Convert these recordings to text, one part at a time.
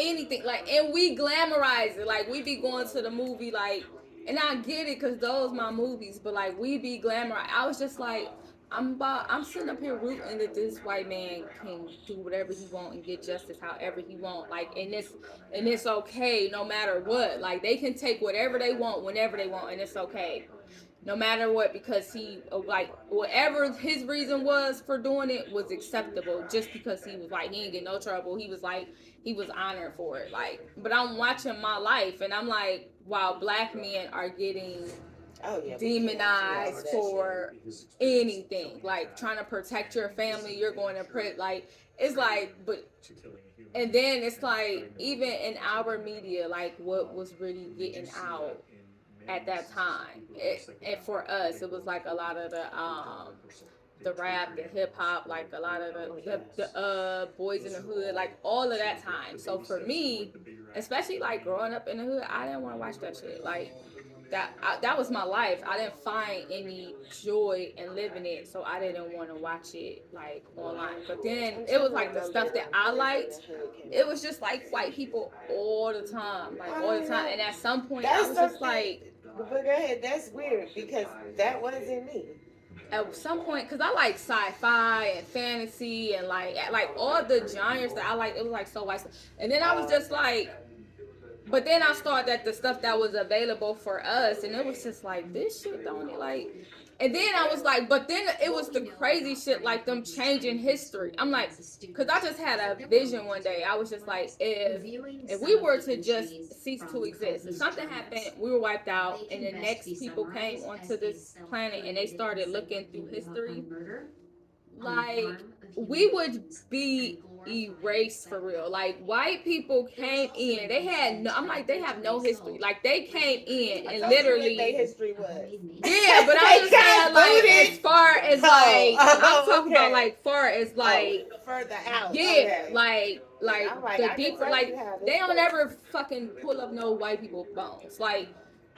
anything, like, and we glamorize it, like we be going to the movie, like, and I get it because those my movies, but like we be glamorized. I was just like, I'm sitting up here rooting that this white man can do whatever he want and get justice however he want, like, and it's okay no matter what, like they can take whatever they want whenever they want and it's okay no matter what, because he, like, whatever his reason was for doing it was acceptable, just because he was like, he ain't get no trouble, he was like, he was honored for it, like. But I'm watching my life and I'm like, wow, black men are getting demonized for anything, like trying to protect your family, you're going to prison, like, it's like, but, and then it's like, even in our media, like what was really getting out at that time, and for us it was like a lot of the rap, the hip hop, like a lot of the boys in the hood, like all of that time. So for me, especially like growing up in the hood, I didn't want to watch that shit. Like that was my life. I didn't find any joy in living it, so I didn't want to watch it like online. But then it was like the stuff that I liked. It was just like white people all the time, like all the time. And at some point, I was just like, but go ahead, that's weird because that wasn't me. at some point, because I like sci-fi and fantasy and like all the genres that I like, it was like so white. And then I was just like, but then I started at the stuff that was available for us, and it was just like, this shit don't it, like. And then I was like, but then it was the crazy shit, like them changing history. I'm like, because I just had a vision one day. I was just like, if we were to just cease to exist, if something happened, we were wiped out, and the next people came onto this planet and they started looking through history, like we would be erased for real. Like white people came in, they had no, I'm like, they have no history. Like they came in and literally history was. Yeah, but I'm just saying, like, as far as like, I'm talking about like far as like further out. yeah, like the deeper, like they don't ever fucking pull up no white people bones. Like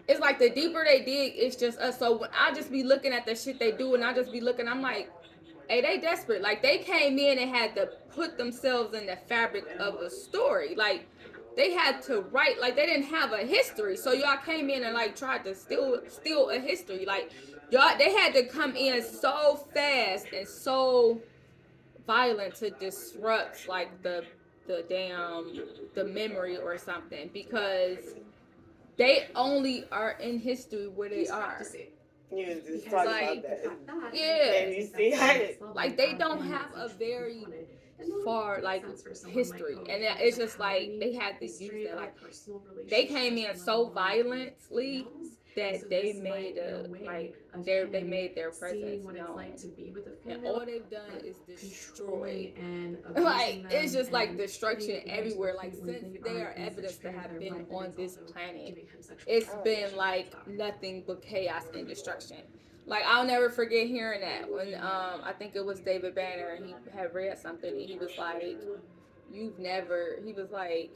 it's like the deeper they dig, it's just us. So when I just be looking at the shit they do, and I just be looking, I'm like, hey, they desperate. Like they came in and had to put themselves in the fabric of a story. Like they had to write, like they didn't have a history. So y'all came in and like tried to steal a history. Like y'all, they had to come in so fast and so violent to disrupt like the damn the memory or something, because they only are in history where they are. You just talking Like, about that. yeah, And you see how like they don't have a very far like history, and it's just like they had to use that, like they came in so violently that they made a like they made their presence known, and all they've done is destroy. Like it's just like destruction everywhere. Like since they are evidence to have been on this planet, it's been like nothing but chaos and destruction. Like I'll never forget hearing that when I think it was David Banner, he had read something and he was like, you've never, he was like,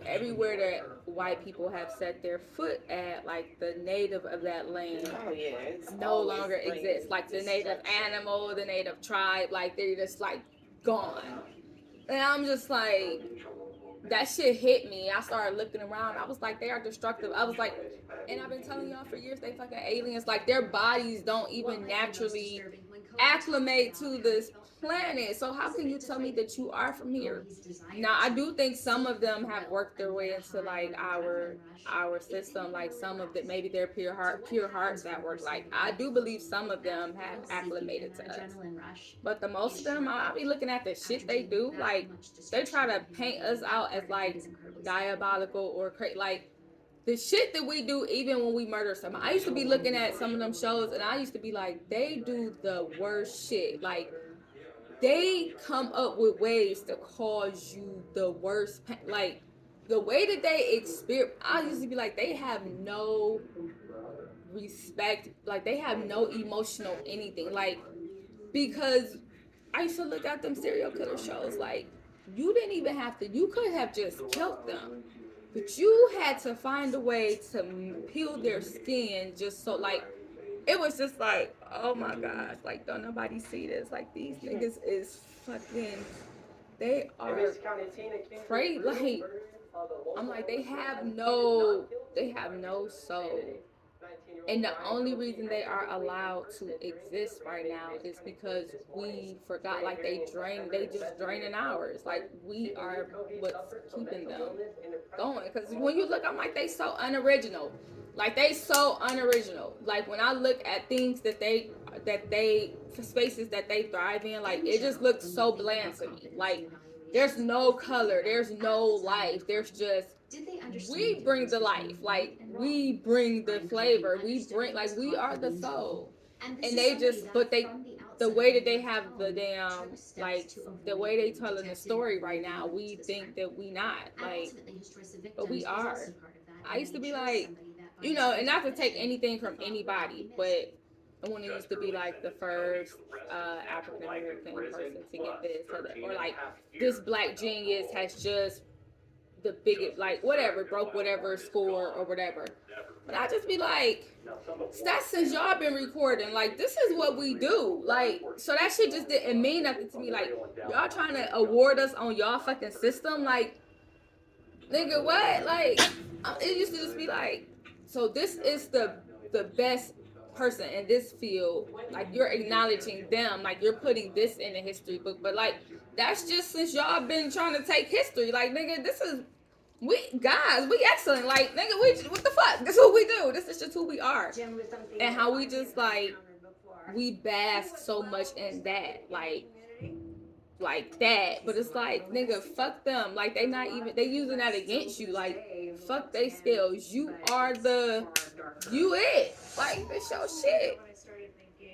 everywhere that white people have set their foot at, like the native of that land no longer exists. Like the native animal, the native tribe, like they're just like gone. And I'm just like, that shit hit me. I started looking around. I was like, they are destructive. I was like, and I've been telling y'all for years, they fucking aliens. Like their bodies don't even naturally acclimate to this planet. So how can you tell me that you are from here? Now I do think some of them have worked their way into like our system. Like some of that, maybe they're pure hearts that work. Like I do believe some of them have acclimated to us, but the most of them, I be looking at the shit they do. Like they try to paint us out as like diabolical or crazy. Like the shit that we do, even when we murder someone. I used to be looking at some of them shows, and I used to be like, they do the worst shit. Like they come up with ways to cause you the worst pain. Like the way that they experience, I used to be like, they have no respect. Like they have no emotional anything. Like because I used to look at them serial killer shows. Like you didn't even have to. You could have just killed them, but you had to find a way to peel their skin just so like it was just like, oh my gosh, like don't nobody see this. Like these niggas is fucking, they are crazy. Like, I'm like, they have no soul. And the only reason they are allowed to exist right now is because we forgot, like, they just draining ours. Like, we are what's keeping them going. Because when you look, I'm like, they so unoriginal. Like, they so unoriginal. Like, when I look at things that they spaces that they thrive in, like, it just looks so bland to me. Like, there's no color, there's no life, there's just, we bring the life, like, we bring the flavor, we bring, like, we are the soul. And they just, but they, the way that they have the damn, like, the way they telling the story right now, we think that we not, like, but we are. I used to be like, you know, and not to take anything from anybody, but when it used to be like the first African American person to get this, or like, this black genius has just the biggest, like, whatever, broke whatever score or whatever. But I just be like, that's since y'all been recording, like, this is what we do. Like, so that shit just didn't mean nothing to me. Like, y'all trying to award us on y'all fucking system, like, nigga, what? Like, it used to just be like, so this is the best person in this field. Like, you're acknowledging them, like, you're putting this in the history book. But, like, that's just since y'all been trying to take history. Like, nigga, this is, we excellent. Like, nigga, what the fuck? This is what we do. This is just who we are. And how we just, like, we bask so much in that, like that. But it's like, nigga, fuck them. Like, they not even, they using that against you. Like, fuck they skills. You are you it. Like, this your shit.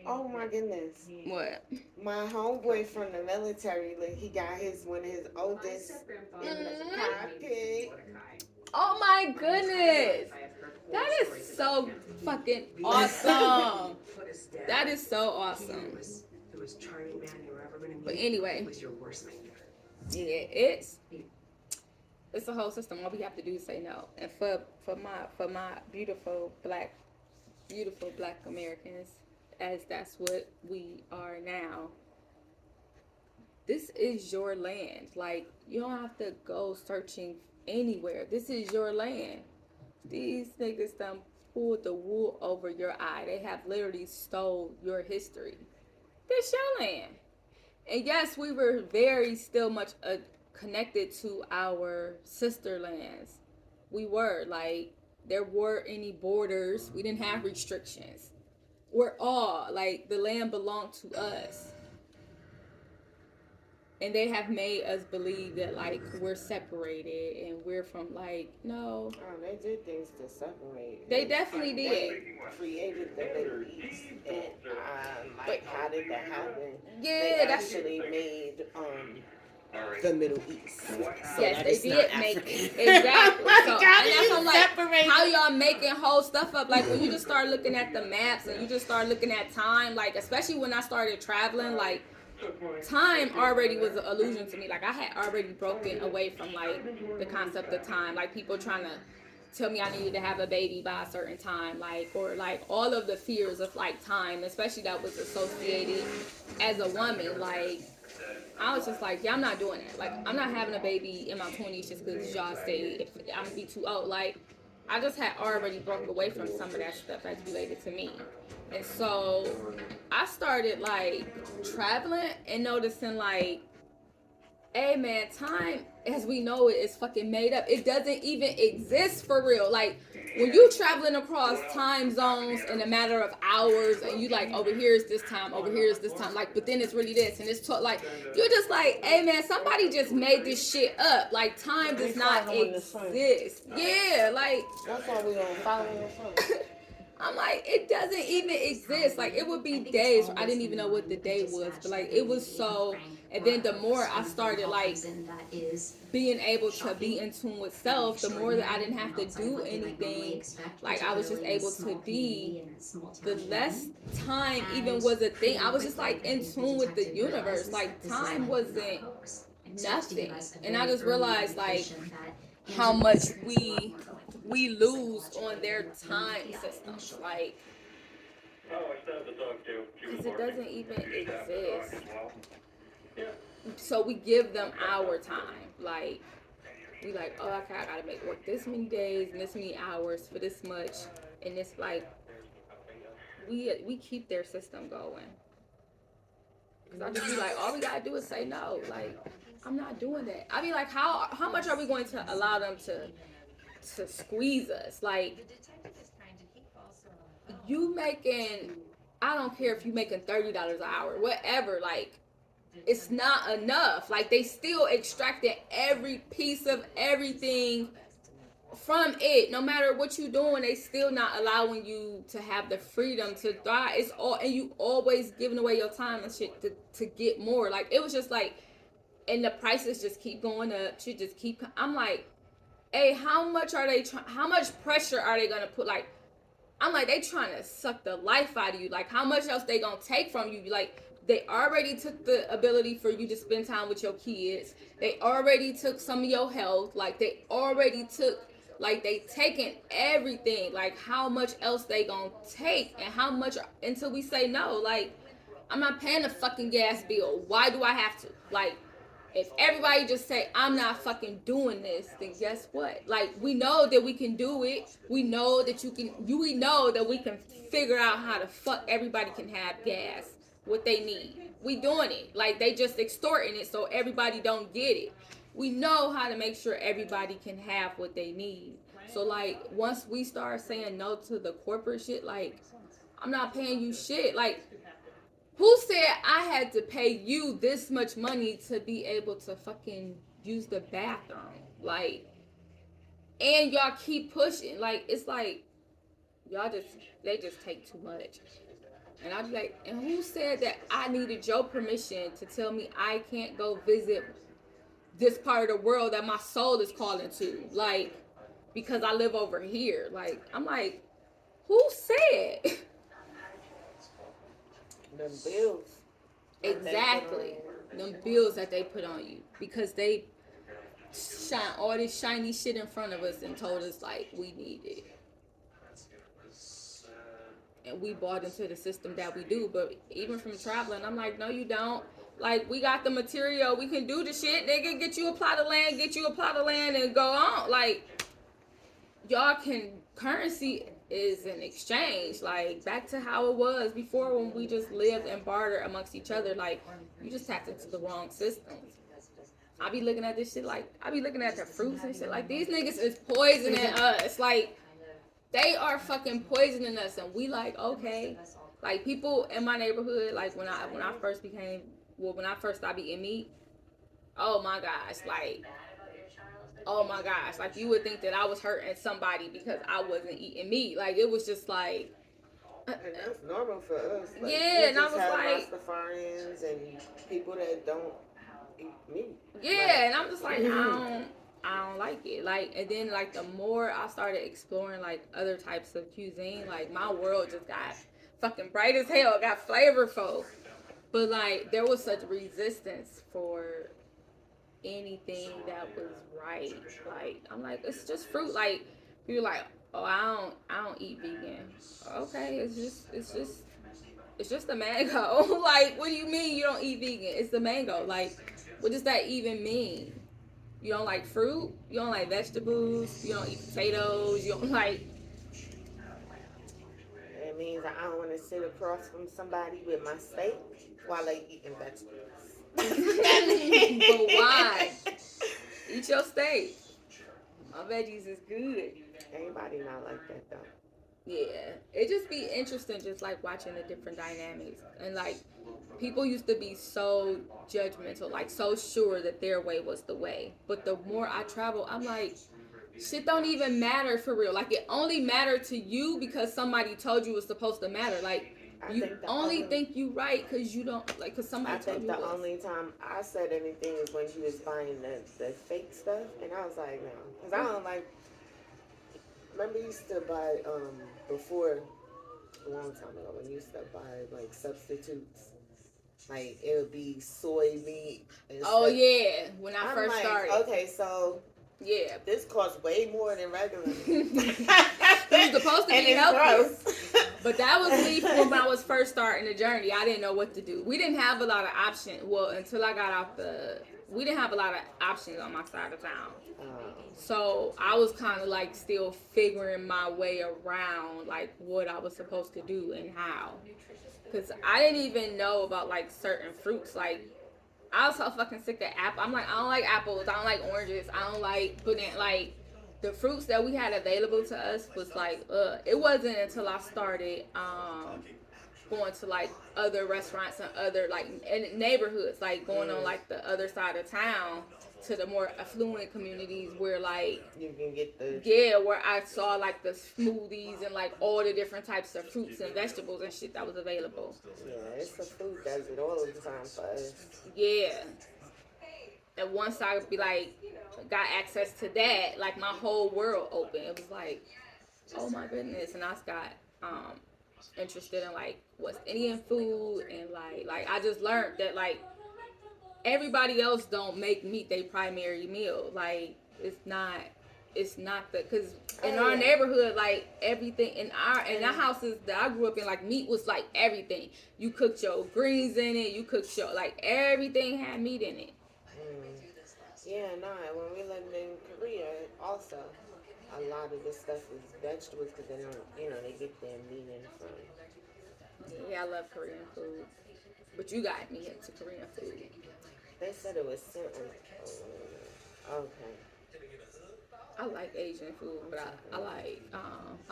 Oh my goodness. What? My homeboy from the military, like, he got one of his oldest in the cockpit. Oh my goodness. That is so fucking awesome. That is so awesome. But anyway, yeah, it's a whole system. All we have to do is say no. And for my beautiful black Americans, as that's what we are now, this is your land. Like, you don't have to go searching anywhere. This is your land. These niggas done pulled the wool over your eye. They have literally stole your history. This your land. And yes, we were very still much connected to our sister lands. We were, like, there weren't any borders. We didn't have restrictions. We're all, like, the land belonged to us. And they have made us believe that, like, we're separated and we're from, like, no. Oh, they did things to separate. They definitely did. They created the Middle East. And, like, how did that happen? Yeah, they actually made the Middle East. So yes, they did make it. Exactly. So, and that's I'm like, how y'all making whole stuff up? Like, when you just start looking at the maps and you just start looking at time, like, especially when I started traveling, like, time already was an illusion to me. Like, I had already broken away from, like, the concept of time. Like, people trying to tell me I needed to have a baby by a certain time, like, or like all of the fears of, like, time, especially that was associated as a woman. Like, I was just like, yeah, I'm not doing that. Like, I'm not having a baby in my 20s just because y'all say I'm gonna be too old. Like, I just had already broke away from some of that stuff that's related to me. And so I started, like, traveling and noticing, like, hey, man, time as we know it is fucking made up. It doesn't even exist for real. Like, when you traveling across time zones in a matter of hours and you like, over here is this time, over here is this time, like, but then it's really this and it's like, you're just like, hey, man, somebody just made this shit up. Like, time does not exist. Yeah, like, that's why we don't follow your phone. I'm like, it doesn't even exist. Like, it would be days where I didn't even know what the day was, but, like, it was so. And then the more I started, like, being able to be in tune with self, the more that I didn't have to do anything. Like, I was just able to be, the less time even was a thing. I was just, like, in tune with the universe. Like, time wasn't nothing. And I just realized, like, how much we lose on their time systems, like, because it doesn't even exist. So we give them our time. Like, we like, oh, okay, I gotta make work this many days and this many hours for this much. And it's like, we keep their system going. Because I just be like, all we gotta do is say no. Like, I'm not doing that. I mean, like, how much are we going to allow them to squeeze us? Like, you making, I don't care if you making $30 an hour, whatever. Like, it's not enough. Like, they still extracted every piece of everything from it. No matter what you doing, they still not allowing you to have the freedom to thrive. It's all, and you always giving away your time and shit to get more. Like, it was just like, and the prices just keep going up. Shit just keep, I'm like, hey, how much are they how much pressure are they gonna put? Like, I'm like, they trying to suck the life out of you. Like, how much else they gonna take from you? Like, they already took the ability for you to spend time with your kids. They already took some of your health. Like, they already took, like, they taking everything. Like, how much else they gonna take? And how much until we say no? Like, I'm not paying the fucking gas bill. Why do I have to? Like, if everybody just say, I'm not fucking doing this, then guess what? Like, we know that we can do it. We know that we know that we can figure out how to fuck everybody can have gas, what they need. We doing it. Like, they just extorting it so everybody don't get it. We know how to make sure everybody can have what they need. So, like, once we start saying no to the corporate shit, like, I'm not paying you shit. Like, who said I had to pay you this much money to be able to fucking use the bathroom? Like, and y'all keep pushing. Like, it's like, they just take too much. And I'll be like, and who said that I needed your permission to tell me I can't go visit this part of the world that my soul is calling to? Like, because I live over here. Like, I'm like, who said? Them bills. Exactly. Them bills that they put on you. Because they shine all this shiny shit in front of us and told us, like, we need it. And we bought into the system that we do. But even from traveling, I'm like, no, you don't. Like, we got the material. We can do the shit. They can get you a plot of land, and go on. Like, y'all can, currency is an exchange. Like, back to how it was before when we just lived and bartered amongst each other. Like, you just tapped into the wrong systems. I be looking at this shit like, I be looking at the fruits and shit like, these niggas is poisoning us. Like, they are fucking poisoning us, and we like, okay. Like, people in my neighborhood, like, when I first stopped eating meat, oh my gosh, like, you would think that I was hurting somebody because I wasn't eating meat. Like, it was just like, and that's normal for us. Like, yeah, and I was like, Rastafarians and people that don't eat meat. Yeah, like, and I'm just like, I don't like it. Like, and then, like, the more I started exploring, like, other types of cuisine, like, my world just got fucking bright as hell. It got flavorful. But, like, there was such resistance for anything that was right. Like, I'm like, it's just fruit. Like, you're like, oh, I don't eat vegan. Okay, it's just a mango. Like, what do you mean you don't eat vegan? It's the mango. Like, what does that even mean? You don't like fruit? You don't like vegetables? You don't eat potatoes? You don't like... It means I don't want to sit across from somebody with my steak while they eating vegetables. But why? Eat your steak. My veggies is good. Anybody not like that, though. Yeah. It just be interesting just, like, watching the different dynamics. And, like, people used to be so judgmental, like, so sure that their way was the way. But the more I travel, I'm like, shit don't even matter for real. Like, it only mattered to you because somebody told you it was supposed to matter. Like, you only think you right because you don't, like, because somebody told you. I think the only time I said anything is when you was buying the fake stuff. And I was like, no. Because I don't like, remember you used to buy, before, a long time ago, when you used to buy, like, substitutes. Like, it would be soy meat. Oh, yeah. When I first started. Okay, so... Yeah, this costs way more than regular. It's supposed to be healthy. But that was me when I was first starting the journey. I didn't know what to do. We didn't have a lot of options. Well, until I got out we didn't have a lot of options on my side of town. So I was kind of like still figuring my way around like what I was supposed to do and how. Because I didn't even know about like certain fruits. Like I was so fucking sick of apple. I'm like, I don't like apples. I don't like oranges. I don't like banana. Like the fruits that we had available to us was like, it wasn't until I started going to like other restaurants and other like in neighborhoods, like going on like the other side of town to the more affluent communities where like you can get the where I saw like the smoothies and like all the different types of fruits and vegetables and shit that was available. Yeah, it's the food does it all the time for us. Yeah. And once I be like got access to that, like my whole world opened. It was like, oh my goodness, and I got interested in like West Indian food and like I just learned that like everybody else don't make meat their primary meal. Like it's not the because in our neighborhood like everything in our houses that I grew up in like meat was like everything. You cooked your greens in it. You cooked your like everything had meat in it. Yeah, when we lived in Korea, also a lot of the stuff is vegetables because they don't, they get their meat in from. Yeah, I love Korean food, but you got me into Korean food. They said it was simple. Okay. I like Asian food, but I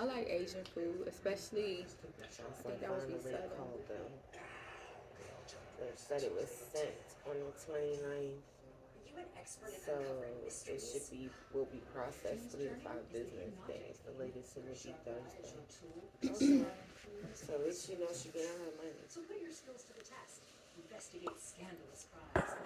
like Asian food, especially. I think that was called them. They said it was sent on the 29th. So it will be processed 3 to 5 business days. The latest it will be Thursday. Okay. So at least she knows she can have her money. So put your skills to the test. Investigate scandalous crimes.